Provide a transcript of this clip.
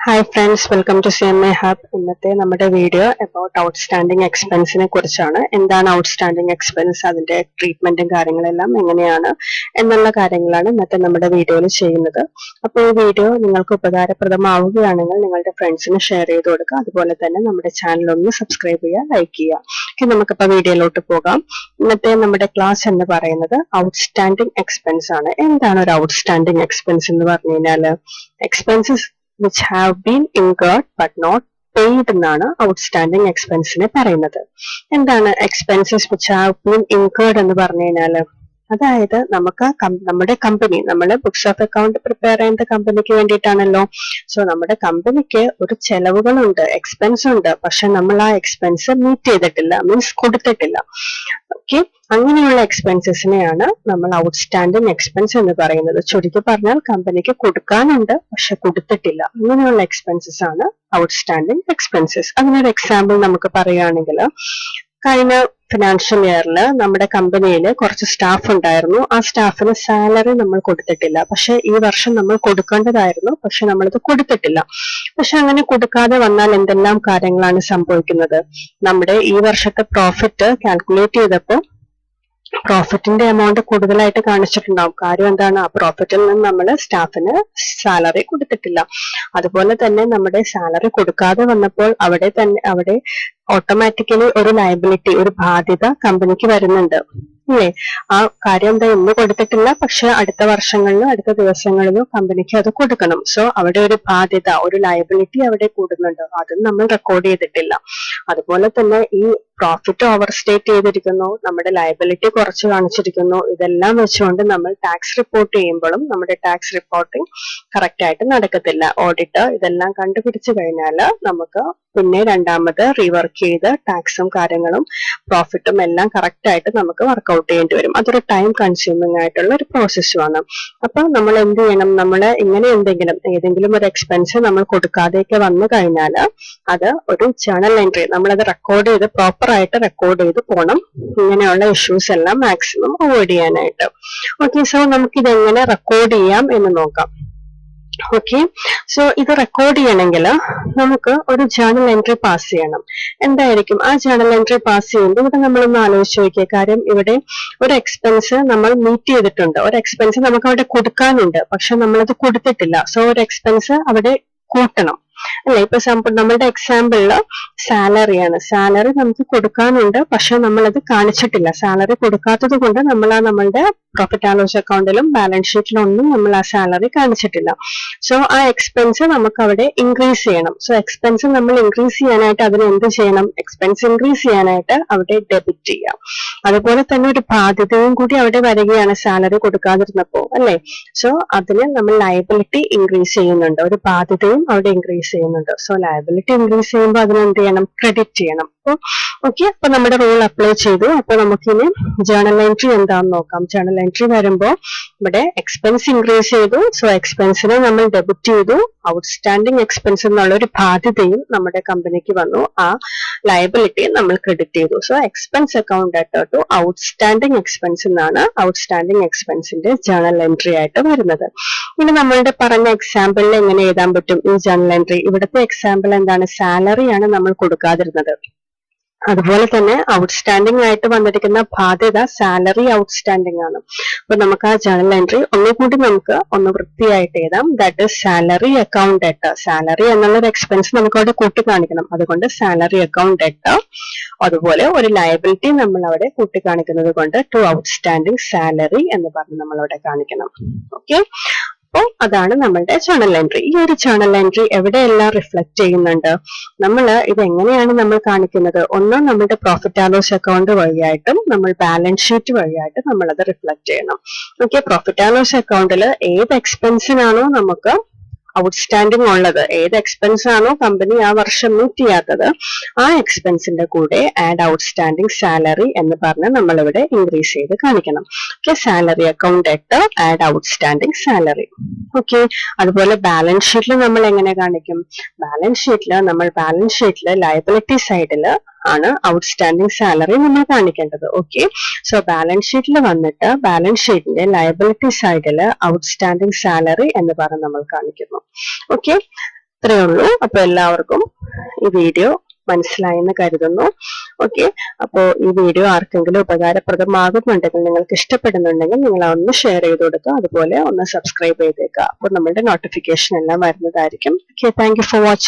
Hi friends, welcome to CMA Hub. ഇന്നത്തെ നമ്മുടെ video about outstanding expenseനെ കുറിച്ചാണ്. എന്താണ് outstanding expense, അതിന്റെ ട്രീറ്റ്മെന്റും കാര്യങ്ങളെല്ലാം എങ്ങനെയാണ് എന്നുള്ള കാര്യങ്ങളാണ് ഇന്നത്തെ നമ്മുടെ വീഡിയോയിൽ ചെയ്യുന്നത്. അപ്പോൾ ഈ വീഡിയോ നിങ്ങൾക്ക് ഉപകാരപ്രദമാവുകയാണെങ്കിൽ നിങ്ങളുടെ ഫ്രണ്ട്സിന് ഷെയർ ചെയ്ത് കൊടുക്കുക. അതുപോലെ തന്നെ നമ്മുടെ ചാനൽ ഒന്ന് സബ്സ്ക്രൈബ് ചെയ്യുക, ലൈക്ക് ചെയ്യുക. ഓക്കെ, നമുക്കിപ്പോൾ വീഡിയോയിലോട്ട് പോകാം. ഇന്നത്തെ നമ്മുടെ ക്ലാസ് എന്ന് പറയുന്നത് ഔട്ട്സ്റ്റാൻഡിംഗ് എക്സ്പെൻസ് ആണ്. എന്താണ് ഒരു ഔട്ട്സ്റ്റാൻഡിംഗ് എക്സ്പെൻസ് എന്ന് പറഞ്ഞു കഴിഞ്ഞാൽ expenses which have been incurred but not paid എന്നാണ് ഔട്ട്സ്റ്റാൻഡിംഗ് എക്സ്പെൻസിനെ പറയുന്നത്. എന്താണ് expenses which have been incurred എന്ന് പറഞ്ഞു കഴിഞ്ഞാൽ അതായത് നമുക്ക് നമ്മുടെ കമ്പനി, നമ്മുടെ ബുക്സ് ഓഫ് അക്കൗണ്ട് പ്രിപ്പയർ ചെയ്യുന്ന കമ്പനിക്ക് വേണ്ടിയിട്ടാണല്ലോ. സോ നമ്മുടെ കമ്പനിക്ക് ഒരു ചെലവുകളുണ്ട്, എക്സ്പെൻസ് ഉണ്ട്, പക്ഷെ നമ്മൾ ആ എക്സ്പെൻസ് മീറ്റ് ചെയ്തിട്ടില്ല, മീൻസ് കൊടുത്തിട്ടില്ല. ഓക്കെ, അങ്ങനെയുള്ള എക്സ്പെൻസസിനെയാണ് നമ്മൾ ഔട്ട്സ്റ്റാൻഡിംഗ് എക്സ്പെൻസ് എന്ന് പറയുന്നത്. ചുരുക്കി പറഞ്ഞാൽ കമ്പനിക്ക് കൊടുക്കാനുണ്ട് പക്ഷെ കൊടുത്തിട്ടില്ല, അങ്ങനെയുള്ള എക്സ്പെൻസസ് ആണ് ഔട്ട്സ്റ്റാൻഡിംഗ് എക്സ്പെൻസസ്. അതിനൊരു എക്സാമ്പിൾ നമുക്ക് പറയുകയാണെങ്കിൽ, കഴിഞ്ഞ ഫിനാൻഷ്യൽ ഇയറിൽ നമ്മുടെ കമ്പനിയിൽ കുറച്ച് സ്റ്റാഫ് ഉണ്ടായിരുന്നു. ആ സ്റ്റാഫിന് സാലറി നമ്മൾ കൊടുത്തിട്ടില്ല. പക്ഷെ ഈ വർഷം നമ്മൾ കൊടുക്കേണ്ടതായിരുന്നു, പക്ഷെ നമ്മളത് കൊടുത്തിട്ടില്ല. പക്ഷെ അങ്ങനെ കൊടുക്കാതെ വന്നാൽ എന്തെല്ലാം കാര്യങ്ങളാണ് സംഭവിക്കുന്നത്? നമ്മുടെ ഈ വർഷത്തെ പ്രോഫിറ്റ് കാൽക്കുലേറ്റ് ചെയ്തപ്പോൾ പ്രോഫിറ്റിന്റെ എമൗണ്ട് കൂടുതലായിട്ട് കാണിച്ചിട്ടുണ്ടാവും. കാര്യം എന്താണ്? ആ പ്രോഫിറ്റിൽ നിന്ന് നമ്മൾ സ്റ്റാഫിന് സാലറി കൊടുത്തിട്ടില്ല. അതുപോലെ തന്നെ നമ്മുടെ സാലറി കൊടുക്കാതെ വന്നപ്പോൾ അവിടെ ഓട്ടോമാറ്റിക്കലി ഒരു ലയബിലിറ്റി, ഒരു ബാധ്യത കമ്പനിക്ക് വരുന്നുണ്ട് അല്ലേ? ആ കാര്യം എന്താ, ഇന്ന് കൊടുത്തിട്ടില്ല, പക്ഷെ അടുത്ത വർഷങ്ങളിലോ അടുത്ത ദിവസങ്ങളിലോ കമ്പനിക്ക് അത് കൊടുക്കണം. സോ അവിടെ ഒരു ബാധ്യത, ഒരു ലയബിലിറ്റി അവിടെ കൂടുന്നുണ്ട്. അതും നമ്മൾ റെക്കോർഡ് ചെയ്തിട്ടില്ല. അതുപോലെ തന്നെ ഈ പ്രോഫിറ്റ് ഓവർ സ്റ്റേറ്റ് ചെയ്തിരിക്കുന്നു, നമ്മുടെ ലയബിലിറ്റി കുറച്ച് കാണിച്ചിരിക്കുന്നു. ഇതെല്ലാം വെച്ചുകൊണ്ട് നമ്മൾ ടാക്സ് റിപ്പോർട്ട് ചെയ്യുമ്പോഴും നമ്മുടെ ടാക്സ് റിപ്പോർട്ടിംഗ് കറക്റ്റ് ആയിട്ട് നടക്കത്തില്ല. ഓഡിറ്റർ ഇതെല്ലാം കണ്ടുപിടിച്ചു കഴിഞ്ഞാൽ നമുക്ക് പിന്നെ രണ്ടാമത് റീവർക്ക് ചെയ്ത് ടാക്സും കാര്യങ്ങളും പ്രോഫിറ്റും എല്ലാം കറക്റ്റ് ആയിട്ട് നമുക്ക് വർക്ക്ഔട്ട് ചെയ്യേണ്ടി വരും. അതൊരു ടൈം കൺസ്യൂമിംഗ് ആയിട്ടുള്ള ഒരു പ്രോസസ്സുമാണ്. അപ്പൊ നമ്മൾ എന്ത് ചെയ്യണം? നമ്മൾ ഇങ്ങനെ ഏതെങ്കിലും ഒരു എക്സ്പെൻസ് നമ്മൾ കൊടുക്കാതെയൊക്കെ വന്നു കഴിഞ്ഞാൽ അത് ഒരു ജേണൽ എൻട്രി, നമ്മളത് റെക്കോർഡ് ചെയ്ത് പ്രോപ്പർ ആയിട്ട് റെക്കോർഡ് ചെയ്ത് പോകണം. ഇങ്ങനെയുള്ള ഇഷ്യൂസ് എല്ലാം മാക്സിമം അവോയ്ഡ് ചെയ്യാനായിട്ട്. ഓക്കെ, സോ നമുക്ക് ഇതെങ്ങനെ റെക്കോർഡ് ചെയ്യാം എന്ന് നോക്കാം. ഓക്കെ, സോ ഇത് റെക്കോർഡ് ചെയ്യണമെങ്കിൽ നമുക്ക് ഒരു ജേണൽ എൻട്രി പാസ് ചെയ്യണം. എന്തായിരിക്കും ആ ജേണൽ എൻട്രി പാസ് ചെയ്യുമ്പോൾ? ഇവിടെ നമ്മളൊന്ന് ആലോചിച്ച് നോക്കിയ കാര്യം, ഇവിടെ ഒരു എക്സ്പെൻസ് നമ്മൾ മീറ്റ് ചെയ്തിട്ടുണ്ട്, ഒരു എക്സ്പെൻസ് നമുക്ക് അവിടെ കൊടുക്കാനുണ്ട്, പക്ഷെ നമ്മളത് കൊടുത്തിട്ടില്ല. സോ ഒരു എക്സ്പെൻസ് അവിടെ കൂട്ടണം അല്ലെ? ഇപ്പൊ നമ്മളുടെ എക്സാമ്പിളില് സാലറിയാണ്. സാലറി നമുക്ക് കൊടുക്കാനുണ്ട്, പക്ഷെ നമ്മളത് കാണിച്ചിട്ടില്ല. സാലറി കൊടുക്കാത്തത് കൊണ്ട് നമ്മളുടെ പ്രോഫിറ്റ് ആൻഡ് ലോസ് അക്കൗണ്ടിലും ബാലൻസ് ഷീറ്റിലും ഒന്നും നമ്മൾ ആ സാലറി കാണിച്ചിട്ടില്ല. സോ ആ എക്സ്പെൻസ് നമുക്ക് അവിടെ ഇൻക്രീസ് ചെയ്യണം. സോ എക്സ്പെൻസ് നമ്മൾ ഇൻക്രീസ് ചെയ്യാനായിട്ട് അതിന് എന്ത് ചെയ്യണം? എക്സ്പെൻസ് ഇൻക്രീസ് ചെയ്യാനായിട്ട് അവിടെ ഡെബിറ്റ് ചെയ്യാം. അതുപോലെ തന്നെ ഒരു ബാധ്യതയും കൂടി അവിടെ വരികയാണ് സാലറി കൊടുക്കാതിരുന്നപ്പോ അല്ലെ? സോ അതിന് നമ്മൾ ലയബിലിറ്റി ഇൻക്രീസ് ചെയ്യുന്നുണ്ട്, ഒരു ബാധ്യതയും അവിടെ ഇൻക്രീസ് ചെയ്യുന്നുണ്ട്. സോ ലയബിലിറ്റി ഇൻക്രീസ് ചെയ്യുമ്പോൾ അതിന് എന്ത് ചെയ്യണം? ക്രെഡിറ്റ് ചെയ്യണം. ഓക്കെ, അപ്പൊ നമ്മുടെ റൂൾ അപ്ലൈ ചെയ്തു. അപ്പൊ നമുക്കിനി ജേണൽ എൻട്രി എന്താണെന്ന് നോക്കാം. ജേണൽ എൻട്രി വരുമ്പോൾ ഇവിടെ എക്സ്പെൻസ് ഇൻക്രീസ് ചെയ്തു. സോ എക്സ്പെൻസിനെ നമ്മൾ ഡെബിറ്റ് ചെയ്തു. ഔട്ട്സ്റ്റാൻഡിംഗ് എക്സ്പെൻസ് എന്നുള്ള ഒരു ബാധ്യതയും നമ്മുടെ കമ്പനിക്ക് വന്നു. ആ ലയബിലിറ്റി നമ്മൾ ക്രെഡിറ്റ് ചെയ്തു. So expense account to outstanding expense എന്നാണ് ഔട്ട്സ്റ്റാൻഡിംഗ് എക്സ്പെൻസിന്റെ ജേണൽ എൻട്രി ആയിട്ട് വരുന്നത്. ഇനി നമ്മളുടെ പറഞ്ഞ എക്സാമ്പിളിൽ എങ്ങനെ എഴുതാൻ പറ്റും ഈ ജേണൽ എൻട്രി? ഇവിടുത്തെ എക്സാമ്പിൾ എന്താണ്? സാലറിയാണ് നമ്മൾ കൊടുക്കാതിരുന്നത്. അതുപോലെ തന്നെ ഔട്ട്സ്റ്റാൻഡിംഗ് ആയിട്ട് വന്നിരിക്കുന്ന ബാധ്യത സാലറി ഔട്ട്സ്റ്റാൻഡിംഗ് ആണ്. അപ്പൊ നമുക്ക് ആ ജേണൽ എൻട്രി ഒന്നുകൂടി നമുക്ക് ഒന്ന് വൃത്തിയായിട്ട് എഴുതാം. That is salary account debt. Salary എന്നുള്ളൊരു എക്സ്പെൻസ് നമുക്ക് അവിടെ കൂട്ടി കാണിക്കണം, അതുകൊണ്ട് സാലറി അക്കൗണ്ട് ഡെറ്റ്. അതുപോലെ ഒരു ലയബിലിറ്റി നമ്മൾ അവിടെ കൂട്ടി കാണിക്കുന്നത് കൊണ്ട് ടു ഔട്ട്സ്റ്റാൻഡിംഗ് സാലറി എന്ന് പറഞ്ഞ് നമ്മൾ അവിടെ കാണിക്കണം. ഓക്കെ, അപ്പോൾ അതാണ് നമ്മളുടെ ജേണൽ എൻട്രി. ഈ ഒരു ജേണൽ എൻട്രി എവിടെയെല്ലാം റിഫ്ലക്ട് ചെയ്യുന്നുണ്ട്? നമ്മൾ ഇത് എങ്ങനെയാണ് നമ്മൾ കാണിക്കുന്നത്? ഒന്ന്, നമ്മുടെ പ്രോഫിറ്റ് ആൻഡ് ലോസ് അക്കൗണ്ട് വഴിയായിട്ടും നമ്മൾ ബാലൻസ് ഷീറ്റ് വഴിയായിട്ടും നമ്മൾ അത് റിഫ്ലക്ട് ചെയ്യണം. ഓക്കെ, പ്രോഫിറ്റ് ആൻഡ് ലോസ് അക്കൗണ്ടിൽ ഏത് എക്സ്പെൻസിനാണോ നമുക്ക് ഔട്ട്സ്റ്റാൻഡിംഗ് ഉള്ളത്, ഏത് എക്സ്പെൻസ് ആണോ കമ്പനി ആ വർഷം മീറ്റ് ചെയ്യാത്തത്, ആ എക്സ്പെൻസിന്റെ കൂടെ ആഡ് ഔട്ട്സ്റ്റാൻഡിംഗ് സാലറി എന്ന് പറഞ്ഞ് നമ്മളിവിടെ ഇൻക്രീസ് ചെയ്ത് കാണിക്കണം. Okay, salary account add outstanding salary. Okay, അതുപോലെ ബാലൻസ് ഷീറ്റിൽ നമ്മൾ എങ്ങനെ കാണിക്കും? ബാലൻസ് ഷീറ്റിൽ ലയബിലിറ്റി സൈഡിൽ ആണ് ഔട്ട്സ്റ്റാൻഡിംഗ് സാലറി നമ്മൾ കാണിക്കേണ്ടത്. ഓക്കെ, സോ ബാലൻസ് ഷീറ്റിൽ വന്നിട്ട് ബാലൻസ് ഷീറ്റിന്റെ ലയബിലിറ്റി സൈഡിൽ ഔട്ട്സ്റ്റാൻഡിംഗ് സാലറി എന്ന് പറഞ്ഞ് നമ്മൾ കാണിക്കുന്നു. ഓക്കെ, ഇത്രയേ ഉള്ളൂ. അപ്പൊ എല്ലാവർക്കും ഈ വീഡിയോ മനസ്സിലായെന്ന് കരുതുന്നു. ഓക്കെ, അപ്പോൾ ഈ വീഡിയോ ആർക്കെങ്കിലും ഉപകാരപ്രദമാകുന്നുണ്ടെങ്കിൽ, നിങ്ങൾക്ക് ഇഷ്ടപ്പെടുന്നുണ്ടെങ്കിൽ നിങ്ങൾ ഒന്ന് ഷെയർ ചെയ്ത് കൊടുക്കുക, അതുപോലെ ഒന്ന് സബ്സ്ക്രൈബ് ചെയ്തേക്കുക. അപ്പോൾ നമ്മളുടെ നോട്ടിഫിക്കേഷൻ എല്ലാം വരുന്നതായിരിക്കും. Okay, thank you for watching.